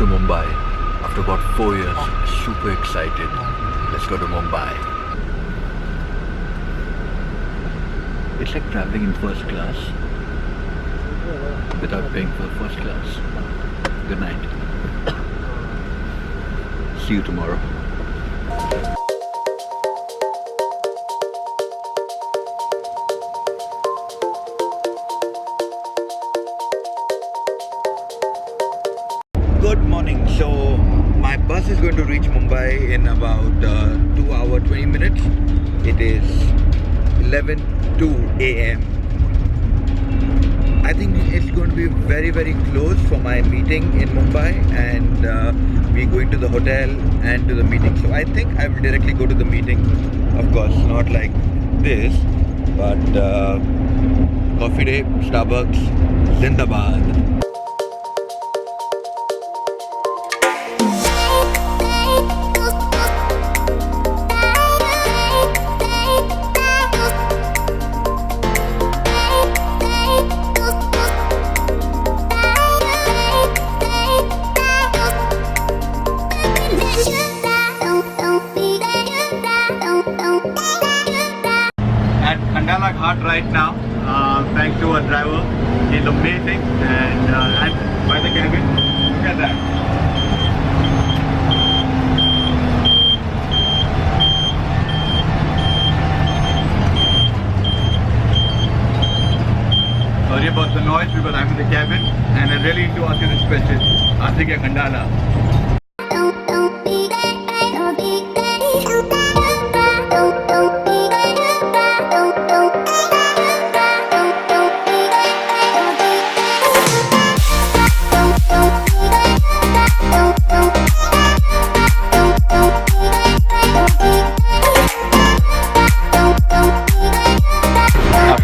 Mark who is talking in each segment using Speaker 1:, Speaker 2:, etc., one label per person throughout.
Speaker 1: to Mumbai after about 4 years. Super excited. Let's go to Mumbai. It's like traveling in first class without paying for first class. Good night. See you tomorrow. Good morning. So my bus is going to reach Mumbai in about 2 hours 20 minutes. It is 11:02 a.m. I think it's going to be very close for my meeting in Mumbai, and we're going to the hotel and to the meeting. So I think I will directly go to the meeting. Of course, not like this, but coffee day, Starbucks, Zindabad.
Speaker 2: Right now, thanks to our driver. He's amazing, and by the cabin, look at that. Sorry about the noise because I'm in the cabin and I really need to ask you this question. Aapse kya Khandala?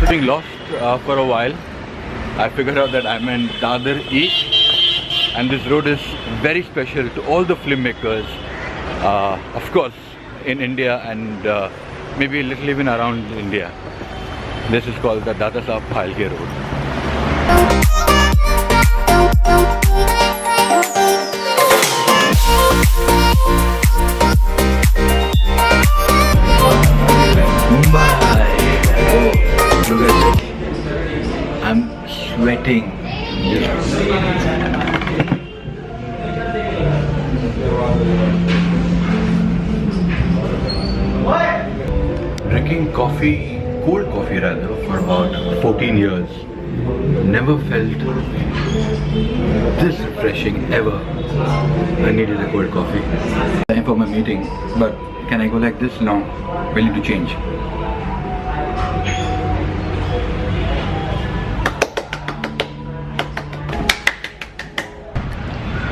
Speaker 2: Being lost for a while, I figured out that I'm in Dadar East, and this road is very special to all the filmmakers, of course in India and maybe a little even around India. This is called the Dada Sahab Phalke Road.
Speaker 1: I'm sweating. Drinking coffee, cold coffee rather, for about 14 years. Never felt this refreshing ever. I needed a cold coffee. Time for my meeting, but can I go like this? No, we need to change.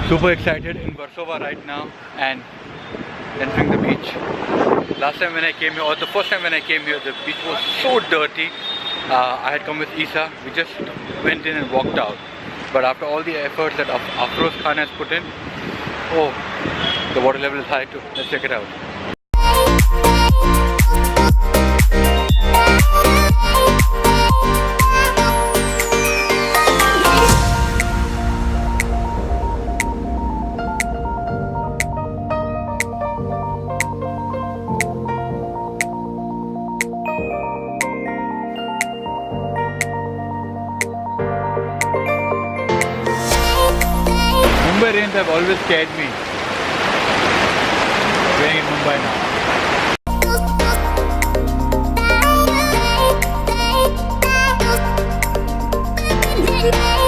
Speaker 1: Super excited in Warsaw right now and entering the beach. Last time when I came here, or the first time when I came here, the beach was so dirty. I had come with Isa. We just went in and walked out. But after all the efforts that Afroz Khan has put in, oh, the water level is high too. Let's check it out. Mumbai Rains have always scared me. Playing in Mumbai now.
Speaker 3: Hey,